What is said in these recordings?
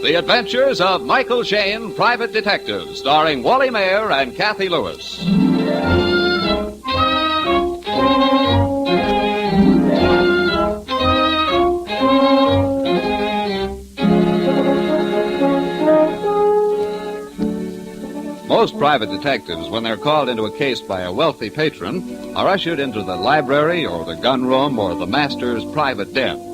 The Adventures of Michael Shayne, Private Detective, starring Wally Mayer and Kathy Lewis. Most private detectives, when they're called into a case by a wealthy patron, are ushered into the library or the gun room or the master's private den.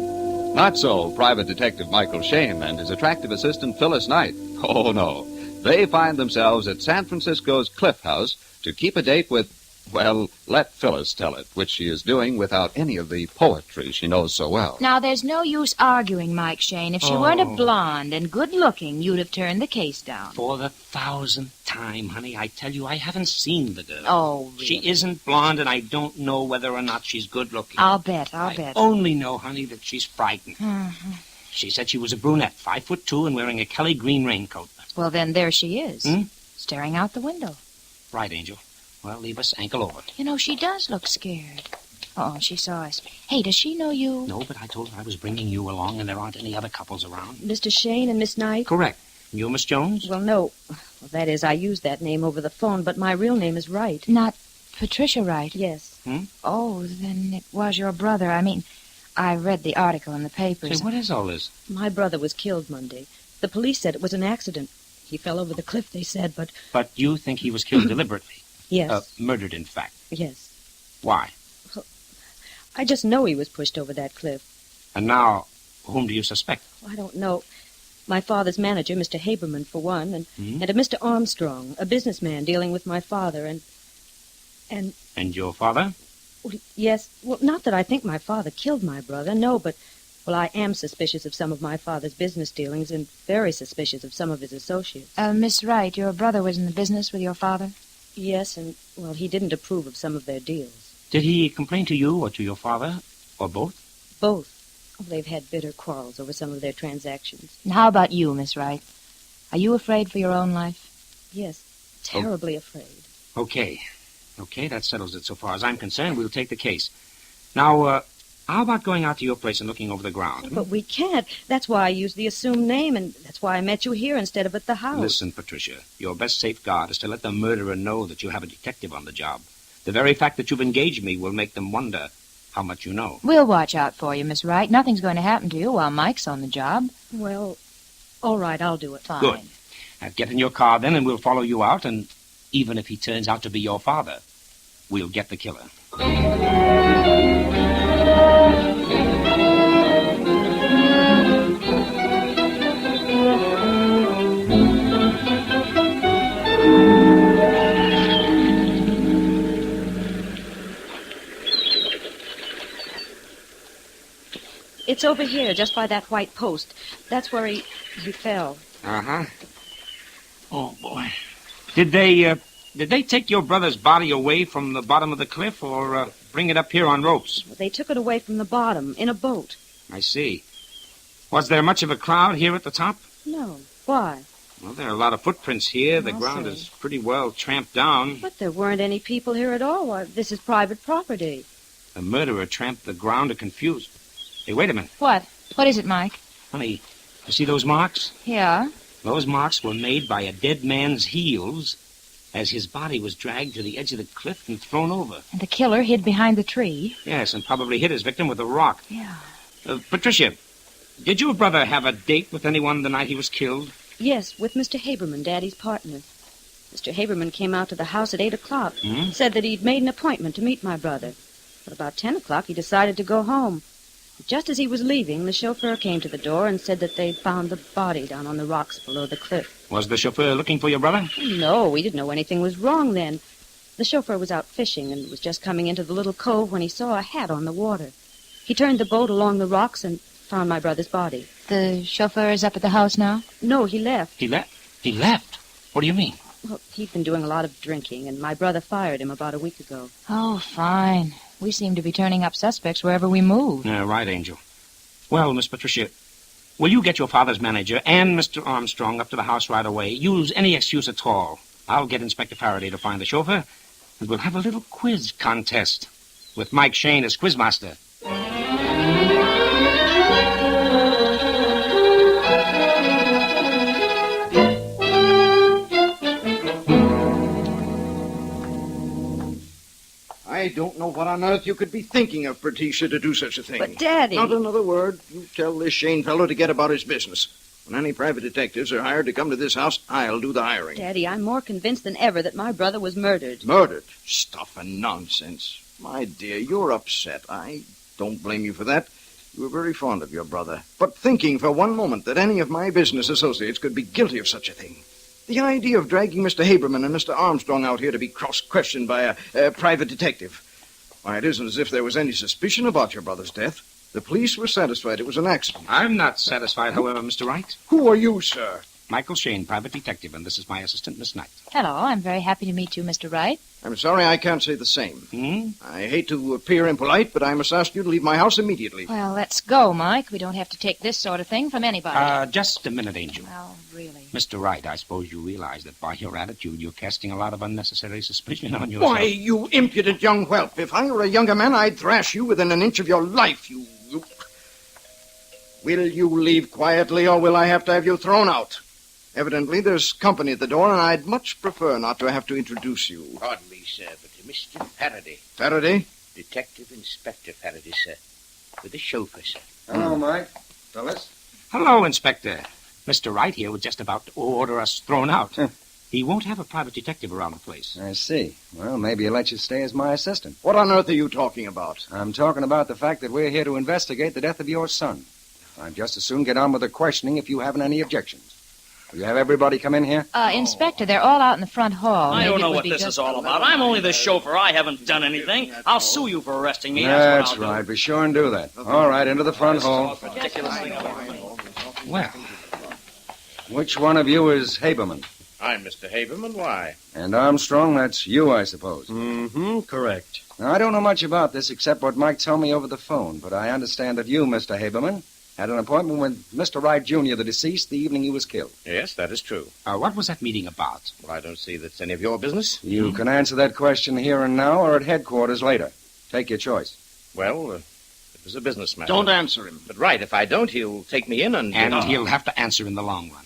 Not so Private Detective Michael Shayne and his attractive assistant Phyllis Knight. Oh, no. They find themselves at San Francisco's Cliff House to keep a date with, well, let Phyllis tell it, which she is doing without any of the poetry she knows so well. Now, there's no use arguing, Mike Shayne. If she weren't a blonde and good-looking, you'd have turned the case down. For the 1,000th time, honey, I tell you, I haven't seen the girl. Oh, really? She isn't blonde, and I don't know whether or not she's good-looking. I'll bet. I only know, honey, that she's frightened. Mm-hmm. She said she was a brunette, 5'2", and wearing a Kelly green raincoat. Well, then there she is, staring out the window. Right, Angel. Well, leave us ankle over. You know, she does look scared. Oh, she saw us. Hey, does she know you? No, but I told her I was bringing you along, and there aren't any other couples around. Mr. Shayne and Miss Knight? Correct. You, Miss Jones? Well, no. Well, that is, I used that name over the phone, but my real name is Wright. Not Patricia Wright? Yes. Oh, then it was your brother. I mean, I read the article in the papers. Say, what is all this? My brother was killed Monday. The police said it was an accident. He fell over the cliff, they said, but... But you think he was killed deliberately? Yes. Murdered, in fact? Yes. Why? Well, I just know he was pushed over that cliff. And now, whom do you suspect? I don't know. My father's manager, Mr. Haberman, for one, and a Mr. Armstrong, a businessman dealing with my father, and... And your father? Well, yes. Well, not that I think my father killed my brother, no, but... Well, I am suspicious of some of my father's business dealings and very suspicious of some of his associates. Miss Wright, your brother was in the business with your father? Yes, and, well, he didn't approve of some of their deals. Did he complain to you or to your father, or both? Both. Oh, they've had bitter quarrels over some of their transactions. And how about you, Miss Wright? Are you afraid for your own life? Yes, terribly afraid. Okay, that settles it so far as I'm concerned. We'll take the case. Now, how about going out to your place and looking over the ground? But we can't. That's why I used the assumed name, and that's why I met you here instead of at the house. Listen, Patricia, your best safeguard is to let the murderer know that you have a detective on the job. The very fact that you've engaged me will make them wonder how much you know. We'll watch out for you, Miss Wright. Nothing's going to happen to you while Mike's on the job. Well, all right, I'll do it. Fine. Good. Now, get in your car then, and we'll follow you out, and even if he turns out to be your father, we'll get the killer. It's over here, just by that white post. That's where he fell. Uh-huh. Oh, boy. Did they take your brother's body away from the bottom of the cliff or bring it up here on ropes? They took it away from the bottom, in a boat. I see. Was there much of a crowd here at the top? No. Why? Well, there are a lot of footprints here. The ground is pretty well tramped down. But there weren't any people here at all. Why, this is private property. The murderer tramped the ground to confuse. Hey, wait a minute. What? What is it, Mike? Honey, you see those marks? Yeah? Those marks were made by a dead man's heels as his body was dragged to the edge of the cliff and thrown over. And the killer hid behind the tree? Yes, and probably hit his victim with a rock. Yeah. Patricia, did your brother have a date with anyone the night he was killed? Yes, with Mr. Haberman, Daddy's partner. Mr. Haberman came out to the house at 8 o'clock. Said that he'd made an appointment to meet my brother. But about 10 o'clock, he decided to go home. Just as he was leaving, the chauffeur came to the door and said that they'd found the body down on the rocks below the cliff. Was the chauffeur looking for your brother? No, we didn't know anything was wrong then. The chauffeur was out fishing and was just coming into the little cove when he saw a hat on the water. He turned the boat along the rocks and found my brother's body. The chauffeur is up at the house now? No, he left. He left? He left? What do you mean? Well, he'd been doing a lot of drinking, and my brother fired him about a week ago. Oh, fine. We seem to be turning up suspects wherever we move. Yeah, right, Angel. Well, Miss Patricia, will you get your father's manager and Mr. Armstrong up to the house right away? Use any excuse at all. I'll get Inspector Faraday to find the chauffeur, and we'll have a little quiz contest with Mike Shayne as quizmaster. what on earth you could be thinking of, Patricia, to do such a thing. But, Daddy... Not another word. You tell this Shayne fellow to get about his business. When any private detectives are hired to come to this house, I'll do the hiring. Daddy, I'm more convinced than ever that my brother was murdered. Murdered? Stuff and nonsense. My dear, you're upset. I don't blame you for that. You were very fond of your brother. But thinking for one moment that any of my business associates could be guilty of such a thing. The idea of dragging Mr. Haberman and Mr. Armstrong out here to be cross-questioned by a private detective. Why, it isn't as if there was any suspicion about your brother's death. The police were satisfied it was an accident. I'm not satisfied, however, Mr. Wright. Who are you, sir? Michael Shayne, private detective, and this is my assistant, Miss Knight. Hello, I'm very happy to meet you, Mr. Wright. I'm sorry I can't say the same. I hate to appear impolite, but I must ask you to leave my house immediately. Well, let's go, Mike. We don't have to take this sort of thing from anybody. Just a minute, Angel. Well, really. Mr. Wright, I suppose you realize that by your attitude, you're casting a lot of unnecessary suspicion on yourself. Why, you impudent young whelp. If I were a younger man, I'd thrash you within an inch of your life, you... Will you leave quietly, or will I have to have you thrown out? Evidently, there's company at the door, and I'd much prefer not to have to introduce you. Pardon me, sir, but Mr. Faraday. Faraday? Detective Inspector Faraday, sir. With the chauffeur, sir. Hello, Mike. Phyllis? Hello, Inspector. Mr. Wright here was just about to order us thrown out. He won't have a private detective around the place. I see. Well, maybe he'll let you stay as my assistant. What on earth are you talking about? I'm talking about the fact that we're here to investigate the death of your son. I'd just as soon get on with the questioning if you haven't any objections. Will you have everybody come in here? Inspector, they're all out in the front hall. I don't know what this is all about. I'm only the chauffeur. I haven't done anything. I'll sue you for arresting me. That's what I'll right. Be sure and do that. All right, into the front hall. Ridiculous thing. Well, which one of you is Haberman? I'm Mr. Haberman. Why? And Armstrong, that's you, I suppose. Mm-hmm, correct. Now, I don't know much about this except what Mike told me over the phone, but I understand that you, Mr. Haberman, had an appointment with Mr. Wright, Jr., the deceased, the evening he was killed. Yes, that is true. what was that meeting about? Well, I don't see that's any of your business. You can answer that question here and now or at headquarters later. Take your choice. Well, it was a business matter. Don't answer him. But right, if I don't, he'll take me in and... And he'll have to answer in the long run.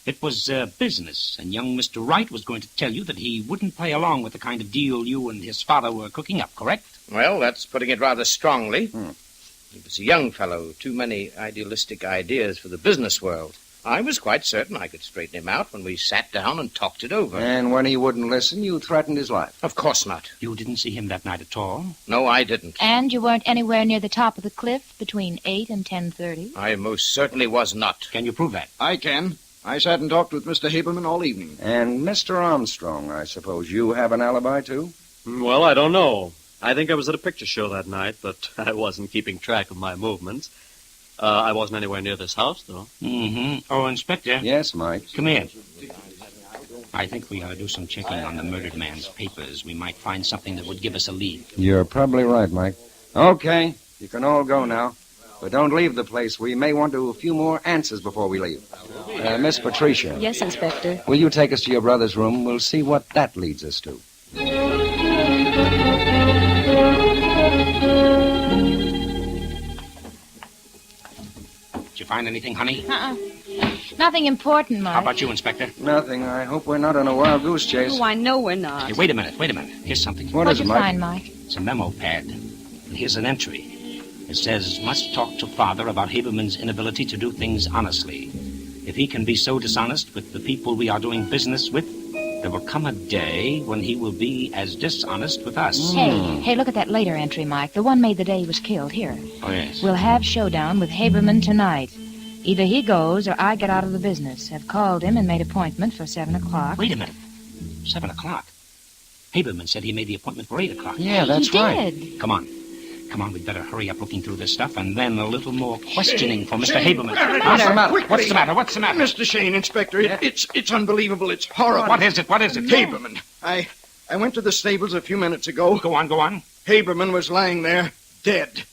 It was business, and young Mr. Wright was going to tell you that he wouldn't play along with the kind of deal you and his father were cooking up, correct? Well, that's putting it rather strongly. He was a young fellow, too many idealistic ideas for the business world. I was quite certain I could straighten him out when we sat down and talked it over. And when he wouldn't listen, you threatened his life. Of course not. You didn't see him that night at all? No, I didn't. And you weren't anywhere near the top of the cliff between 8 and 10:30? I most certainly was not. Can you prove that? I can. I sat and talked with Mr. Haberman all evening. And Mr. Armstrong, I suppose you have an alibi, too? Well, I don't know. I think I was at a picture show that night, but I wasn't keeping track of my movements. I wasn't anywhere near this house, though. Mm-hmm. Oh, Inspector. Yes, Mike. Come here. I think we ought to do some checking on the murdered man's papers. We might find something that would give us a lead. You're probably right, Mike. Okay, you can all go now. But don't leave the place. We may want a few more answers before we leave. Miss Patricia. Yes, Inspector. Will you take us to your brother's room? We'll see what that leads us to. Did you find anything, honey? Nothing important, Mike. How about you, Inspector? Nothing. I hope we're not on a wild goose chase. Oh, I know we're not. Hey, wait a minute. Here's something. What'd is you it, Mike? find, Mike? It's a memo pad. And here's an entry. It says, must talk to father about Haberman's inability to do things honestly. If he can be so dishonest with the people we are doing business with, there will come a day when he will be as dishonest with us. Hey, look at that later entry, Mike. The one made the day he was killed. Here. Oh, yes. We'll have showdown with Haberman tonight. Either he goes or I get out of the business. Have called him and made appointment for 7 o'clock. Wait a minute. 7 o'clock? Haberman said he made the appointment for 8 o'clock. Yeah, that's he right. did. Come on, we'd better hurry up looking through this stuff, and then a little more questioning for Mr. Haberman. What's the matter? What's the matter? Mr. Shayne, Inspector, it's unbelievable. It's horrible. What is it? Haberman. I went to the stables a few minutes ago. Go on. Haberman was lying there, dead.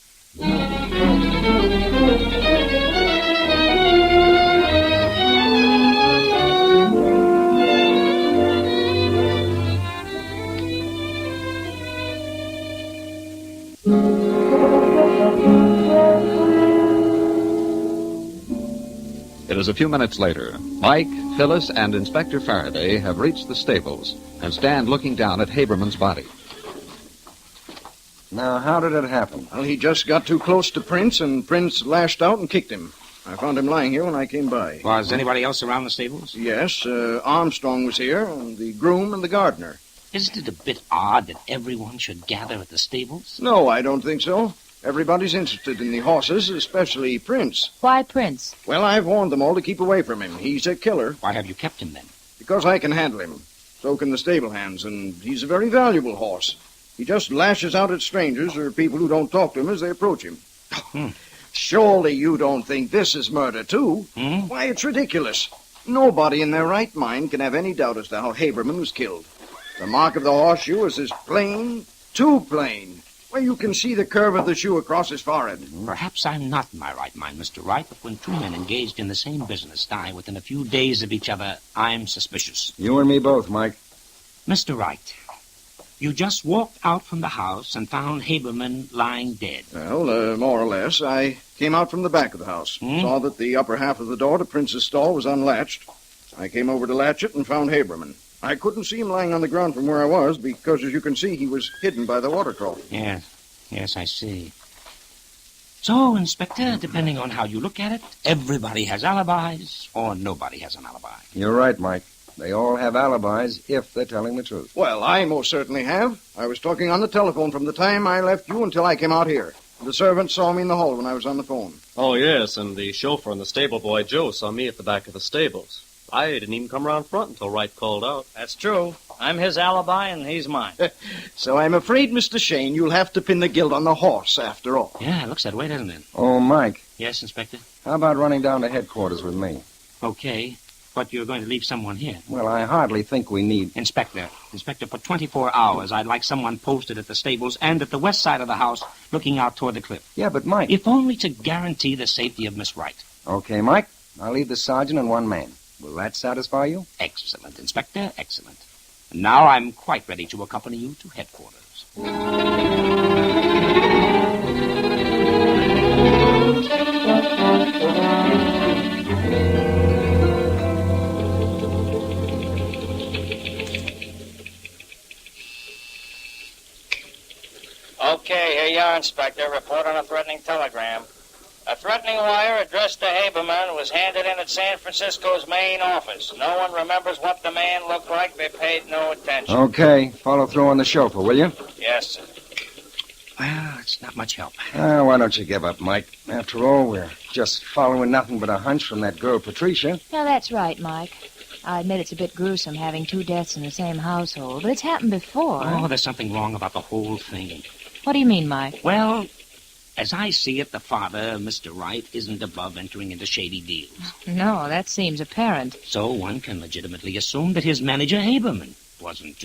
It is a few minutes later. Mike, Phyllis, and Inspector Faraday have reached the stables and stand looking down at Haberman's body. Now, how did it happen? Well, he just got too close to Prince, and Prince lashed out and kicked him. I found him lying here when I came by. Was anybody else around the stables? Yes, Armstrong was here, and the groom and the gardener. Isn't it a bit odd that everyone should gather at the stables? No, I don't think so. Everybody's interested in the horses, especially Prince. Why Prince? Well, I've warned them all to keep away from him. He's a killer. Why have you kept him then? Because I can handle him. So can the stable hands, and he's a very valuable horse. He just lashes out at strangers or people who don't talk to him as they approach him. Surely you don't think this is murder, too? Why, it's ridiculous. Nobody in their right mind can have any doubt as to how Haberman was killed. The mark of the horseshoe is as plain, too plain. Well, you can see the curve of the shoe across his forehead. Perhaps I'm not in my right mind, Mr. Wright, but when two men engaged in the same business die within a few days of each other, I'm suspicious. You and me both, Mike. Mr. Wright, you just walked out from the house and found Haberman lying dead. Well, more or less. I came out from the back of the house. Saw that the upper half of the door to Prince's stall was unlatched. I came over to latch it and found Haberman. I couldn't see him lying on the ground from where I was because, as you can see, he was hidden by the water trough. Yes, I see. So, Inspector, depending on how you look at it, everybody has alibis or nobody has an alibi. You're right, Mike. They all have alibis if they're telling the truth. Well, I most certainly have. I was talking on the telephone from the time I left you until I came out here. The servant saw me in the hall when I was on the phone. Oh, yes, and the chauffeur and the stable boy, Joe, saw me at the back of the stables. I didn't even come around front until Wright called out. That's true. I'm his alibi, and he's mine. So I'm afraid, Mr. Shayne, you'll have to pin the guilt on the horse after all. Yeah, it looks that way, doesn't it? Oh, Mike, Yes, Inspector? how about running down to headquarters with me? Okay, but you're going to leave someone here. Well, I hardly think we need... Inspector, for 24 hours, I'd like someone posted at the stables and at the west side of the house looking out toward the cliff. Yeah, but Mike... If only to guarantee the safety of Miss Wright. Okay, Mike, I'll leave the sergeant and one man. Will that satisfy you? Excellent, Inspector, excellent. And now I'm quite ready to accompany you to headquarters. Okay, here you are, Inspector. Report on a threatening telegram. A threatening wire addressed to Haberman was handed in at San Francisco's main office. No one remembers what the man looked like. They paid no attention. Okay, follow through on the chauffeur, will you? Yes, sir. Well, it's not much help. Why don't you give up, Mike? After all, we're just following nothing but a hunch from that girl, Patricia. No, that's right, Mike. I admit it's a bit gruesome having two deaths in the same household, but it's happened before. Oh, there's something wrong about the whole thing. What do you mean, Mike? Well, as I see it, the father, Mr. Wright, isn't above entering into shady deals. No, that seems apparent. So one can legitimately assume that his manager, Haberman, wasn't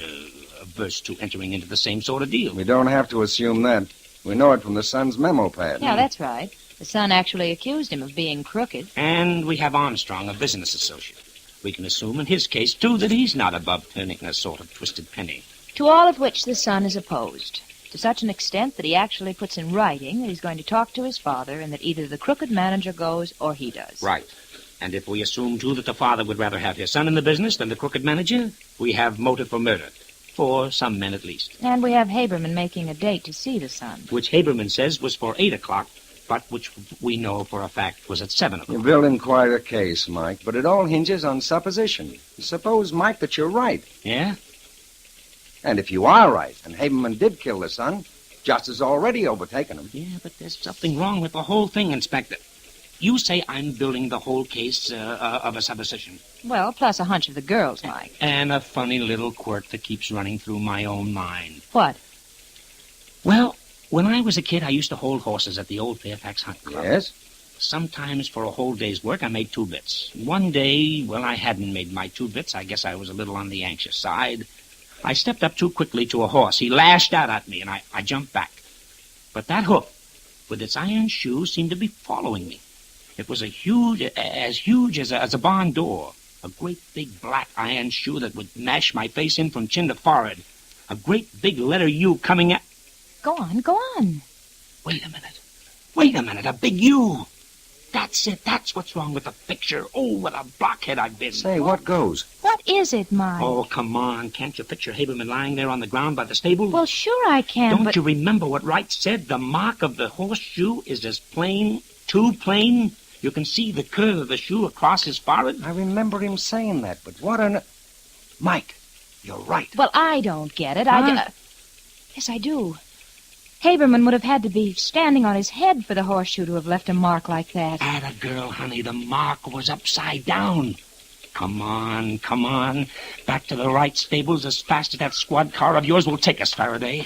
averse to entering into the same sort of deal. We don't have to assume that. We know it from the son's memo pad. Yeah, that's right. The son actually accused him of being crooked. And we have Armstrong, a business associate. We can assume in his case, too, that he's not above turning a sort of twisted penny. To all of which the son is opposed. To such an extent that he actually puts in writing that he's going to talk to his father and that either the crooked manager goes or he does. Right. And if we assume, too, that the father would rather have his son in the business than the crooked manager, we have motive for murder. For some men, at least. And we have Haberman making a date to see the son. Which Haberman says was for 8 o'clock, but which we know for a fact was at 7 o'clock. You're building quite a case, Mike, but it all hinges on supposition. Suppose, Mike, that you're right. Yeah? And if you are right, and Haberman did kill the son, justice already overtaken him. Yeah, but there's something wrong with the whole thing, Inspector. You say I'm building the whole case of a supposition. Well, plus a hunch of the girls, Mike. And a funny little quirk that keeps running through my own mind. What? Well, when I was a kid, I used to hold horses at the old Fairfax Hunt Club. Yes? Sometimes for a whole day's work, I made 2 bits. One day, well, I hadn't made my 2 bits. I guess I was a little on the anxious side. I stepped up too quickly to a horse. He lashed out at me, and I jumped back. But that hoof, with its iron shoe, seemed to be following me. It was as huge as a barn door. A great big black iron shoe that would mash my face in from chin to forehead. A great big letter U coming at... Go on, go on. Wait a minute, a big U. That's it. That's what's wrong with the picture. Oh, what a blockhead I've been. Say, what goes? What is it, Mike? Oh, come on. Can't you picture Haberman lying there on the ground by the stable? Well, sure I can, Don't you remember what Wright said? The mark of the horseshoe is as plain, too plain. You can see the curve of the shoe across his forehead. I remember him saying that, but what on... Mike, you're right. Well, I don't get it. Huh? Yes, I do. Haberman would have had to be standing on his head for the horseshoe to have left a mark like that. Atta girl, honey, the mark was upside down. Come on, come on. Back to the Wright stables as fast as that squad car of yours will take us, Faraday.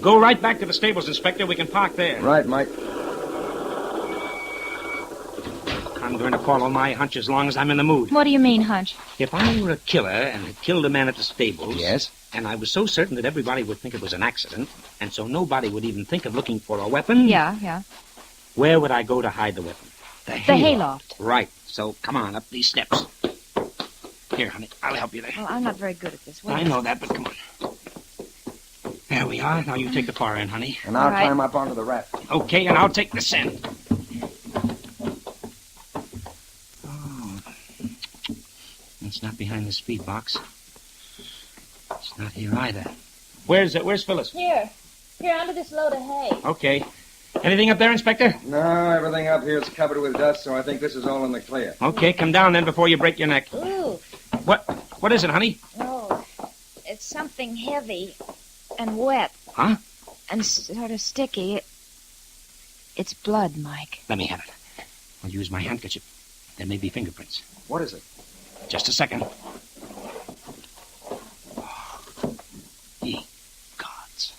Go right back to the stables, Inspector. We can park there. Right, Mike. I'm going to follow my hunch as long as I'm in the mood. What do you mean, Hunch? If I were a killer and had killed a man at the stables... Yes? And I was so certain that everybody would think it was an accident, and so nobody would even think of looking for a weapon... Yeah. Where would I go to hide the weapon? The hayloft. Right. So come on, up these steps. Here, honey, I'll help you there. Well, I'm not very good at this. I know that, but come on. There we are. Now you take the far end, honey. And I'll All right. climb up onto the raft. Okay, and I'll take the send. Oh. It's not behind the speed box. It's not here either. Where's Phyllis? Here, under this load of hay. Okay. Anything up there, Inspector? No, everything up here is covered with dust, so I think this is all in the clear. Okay, come down then before you break your neck. Ooh, What is it, honey? no. It's something heavy and wet. Huh? And sort of sticky. It's blood, Mike. Let me have it. I'll use my handkerchief. There may be fingerprints. What is it? Just a second. Ye gods.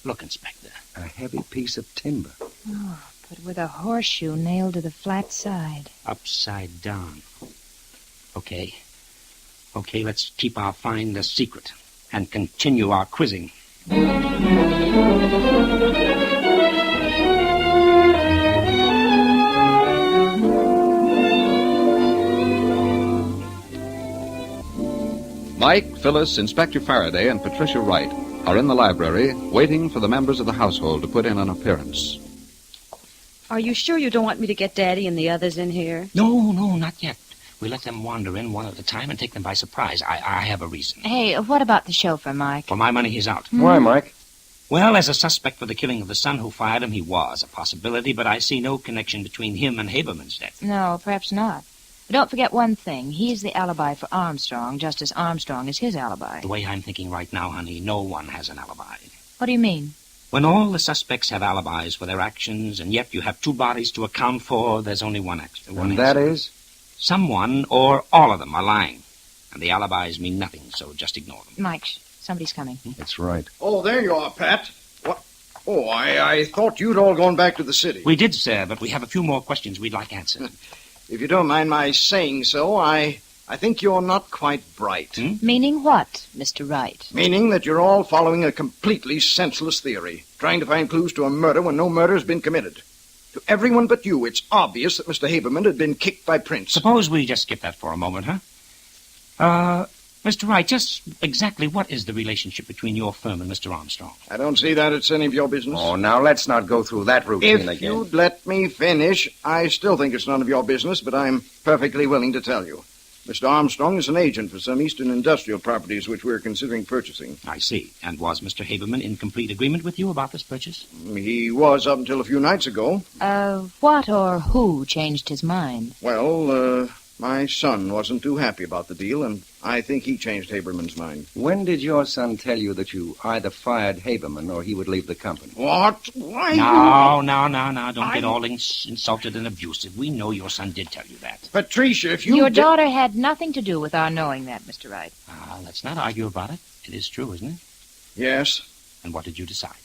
Look, Inspector. A heavy piece of timber. Oh, but with a horseshoe nailed to the flat side. Upside down. Okay, let's keep our find a secret and continue our quizzing. Mike, Phyllis, Inspector Faraday, and Patricia Wright are in the library waiting for the members of the household to put in an appearance. Are you sure you don't want me to get Daddy and the others in here? No, not yet. We let them wander in one at a time and take them by surprise. I have a reason. Hey, what about the chauffeur, Mike? For my money, he's out. Why, Mike? Well, as a suspect for the killing of the son who fired him, he was a possibility, but I see no connection between him and Haberman's death. No, perhaps not. But don't forget one thing. He's the alibi for Armstrong, just as Armstrong is his alibi. The way I'm thinking right now, honey, no one has an alibi. What do you mean? When all the suspects have alibis for their actions, and yet you have two bodies to account for, there's only one action. And that is? Someone or all of them are lying. And the alibis mean nothing, so just ignore them. Mike, somebody's coming. That's right. Oh, there you are, Pat. What? Oh, I thought you'd all gone back to the city. We did, sir, but we have a few more questions we'd like answered. If you don't mind my saying so, I think you're not quite bright. Meaning what, Mr. Wright? Meaning that you're all following a completely senseless theory, trying to find clues to a murder when no murder has been committed. To everyone but you, it's obvious that Mr. Haberman had been kicked by Prince. Suppose we just skip that for a moment, huh? Mr. Wright, just exactly what is the relationship between your firm and Mr. Armstrong? I don't see that it's any of your business. Oh, now let's not go through that routine If again. you'd let me finish, I still think it's none of your business, but I'm perfectly willing to tell you. Mr. Armstrong is an agent for some eastern industrial properties which we're considering purchasing. I see. And was Mr. Haberman in complete agreement with you about this purchase? He was up until a few nights ago. What or who changed his mind? Well, my son wasn't too happy about the deal, and I think he changed Haberman's mind. When did your son tell you that you either fired Haberman or he would leave the company? What? Why? No. Don't get all insulted and abusive. We know your son did tell you that. Patricia, if you... Your daughter had nothing to do with our knowing that, Mr. Wright. Let's not argue about it. It is true, isn't it? Yes. And what did you decide?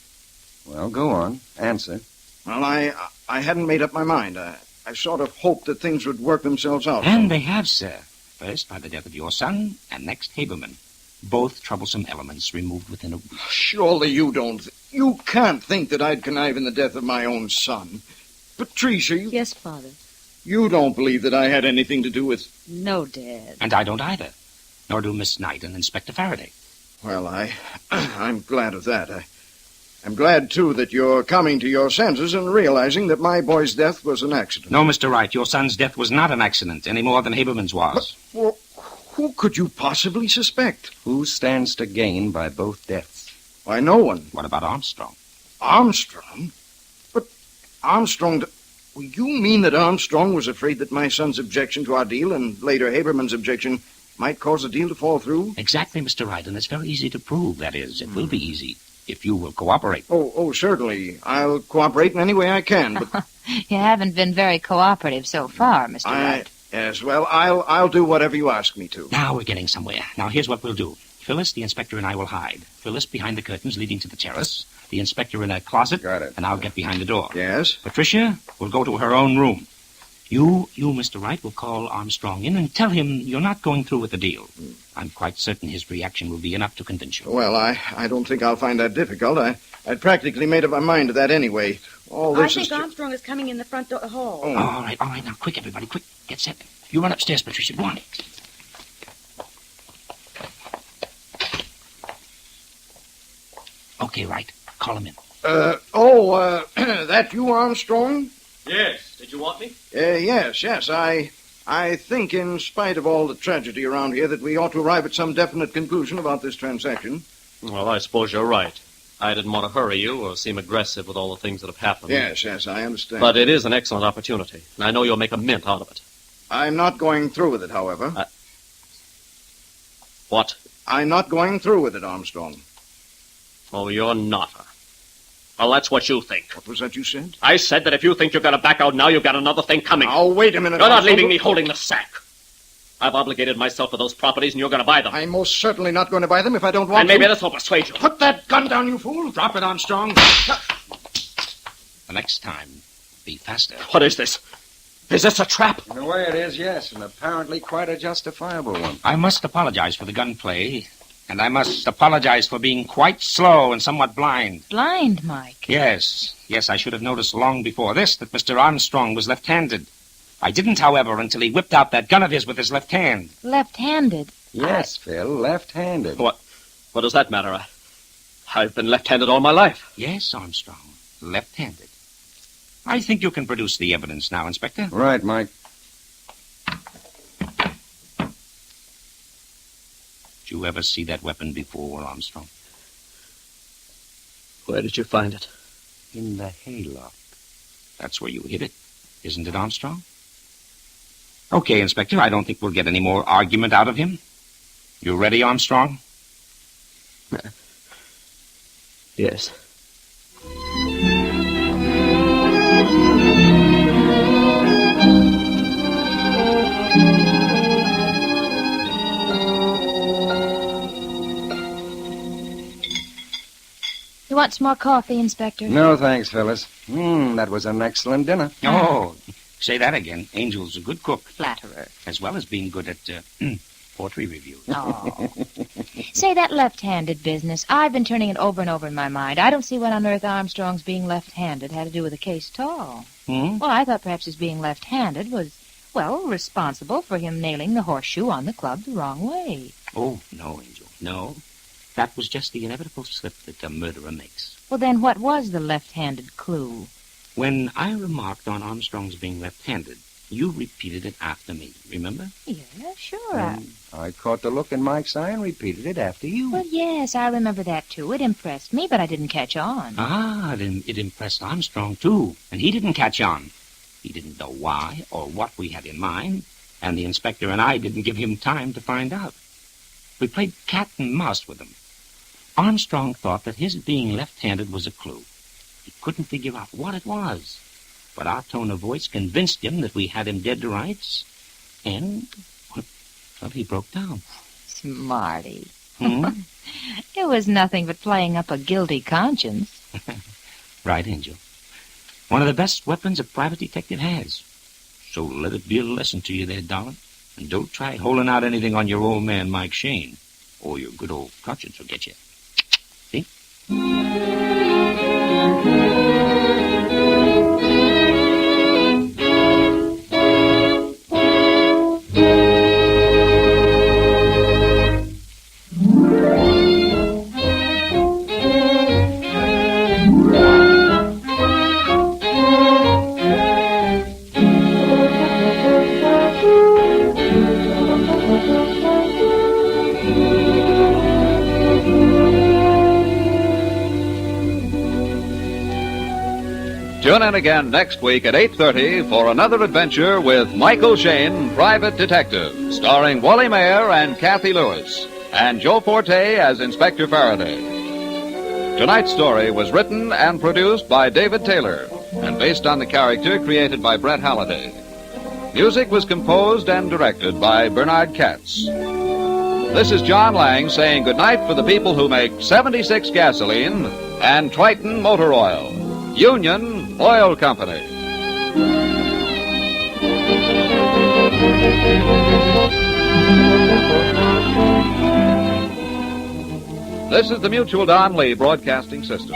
Well, go on. Answer. Well, I hadn't made up my mind. I sort of hoped that things would work themselves out. And they have, sir. First, by the death of your son, and next, Haberman. Both troublesome elements removed within a week. Surely you don't... You can't think that I'd connive in the death of my own son. Patricia, Yes, Father. You don't believe that I had anything to do with... No, Dad. And I don't either. Nor do Miss Knight and Inspector Faraday. Well, I'm glad of that. I'm glad, too, that you're coming to your senses and realizing that my boy's death was an accident. No, Mr. Wright, your son's death was not an accident, any more than Haberman's was. Well, who could you possibly suspect? Who stands to gain by both deaths? Why, no one. What about Armstrong? Armstrong? But Armstrong... Well, you mean that Armstrong was afraid that my son's objection to our deal and later Haberman's objection might cause the deal to fall through? Exactly, Mr. Wright, and it's very easy to prove, that is. It will be easy, if you will cooperate. Oh, certainly. I'll cooperate in any way I can, but... You haven't been very cooperative so far, Mr. Wright. Yes, well, I'll do whatever you ask me to. Now we're getting somewhere. Now, here's what we'll do. Phyllis, the inspector, and I will hide. Phyllis behind the curtains leading to the terrace. The inspector in a closet. Got it. And I'll get behind the door. Yes? Patricia will go to her own room. You, Mr. Wright, will call Armstrong in and tell him you're not going through with the deal. I'm quite certain his reaction will be enough to convince you. Well, I don't think I'll find that difficult. I'd practically made up my mind to that anyway. All this I think Armstrong is coming in the front door hall. Oh. All right. Now, quick, everybody, quick. Get set. You run upstairs, Patricia. Go on. Okay, Wright. Call him in. That you, Armstrong? Yes. Did you want me? Yes. I think, in spite of all the tragedy around here, that we ought to arrive at some definite conclusion about this transaction. Well, I suppose you're right. I didn't want to hurry you or seem aggressive with all the things that have happened. Yes, I understand. But it is an excellent opportunity, and I know you'll make a mint out of it. I'm not going through with it, however. What? I'm not going through with it, Armstrong. Oh, you're not. Well, that's what you think. What was that you said? I said that if you think you're going to back out now, you've got another thing coming. Oh, wait a minute, You're not Armstrong. leaving me holding the sack. I've obligated myself to those properties, and you're going to buy them. I'm most certainly not going to buy them if I don't want And maybe to. this will persuade you. Put that gun down, you fool! Drop it, Armstrong. The next time, be faster. What is this? Is this a trap? In a way it is, yes, and apparently quite a justifiable one. I must apologize for the gunplay, and I must apologize for being quite slow and somewhat blind. Blind, Mike? Yes, I should have noticed long before this that Mr. Armstrong was left-handed. I didn't, however, until he whipped out that gun of his with his left hand. Left-handed? Yes, Phil, left-handed. What does that matter? I've been left-handed all my life. Yes, Armstrong, left-handed. I think you can produce the evidence now, Inspector. Right, Mike. Did you ever see that weapon before, Armstrong? Where did you find it? In the hayloft. That's where you hid it, isn't it, Armstrong? Okay, Inspector, I don't think we'll get any more argument out of him. You ready, Armstrong? Yes. You want some more coffee, Inspector? No, thanks, Phyllis. That was an excellent dinner. Oh, say that again. Angel's a good cook. Flatterer. As well as being good at poetry reviews. Oh. Say, that left-handed business, I've been turning it over and over in my mind. I don't see what on earth Armstrong's being left-handed had to do with the case at all. Well, I thought perhaps his being left-handed was, responsible for him nailing the horseshoe on the club the wrong way. Oh, no, Angel, no. That was just the inevitable slip that a murderer makes. Well, then what was the left-handed clue? When I remarked on Armstrong's being left-handed, you repeated it after me, remember? Yeah, sure. I caught the look in Mike's eye and repeated it after you. Well, yes, I remember that, too. It impressed me, but I didn't catch on. Ah, then it impressed Armstrong, too, and he didn't catch on. He didn't know why or what we had in mind, and the inspector and I didn't give him time to find out. We played cat and mouse with him. Armstrong thought that his being left-handed was a clue. He couldn't figure out what it was. But our tone of voice convinced him that we had him dead to rights. And, he broke down. Smarty. It was nothing but playing up a guilty conscience. Right, Angel. One of the best weapons a private detective has. So let it be a lesson to you there, darling. And don't try holding out anything on your old man, Mike Shayne, or your good old conscience will get you. See? Tune in again next week at 8:30 for another adventure with Michael Shayne, Private Detective, starring Wally Mayer and Kathy Lewis, and Joe Forte as Inspector Faraday. Tonight's story was written and produced by David Taylor and based on the character created by Brett Halliday. Music was composed and directed by Bernard Katz. This is John Lang saying goodnight for the people who make 76 gasoline and Triton Motor Oil. Union Oil Company. This is the Mutual Don Lee Broadcasting System.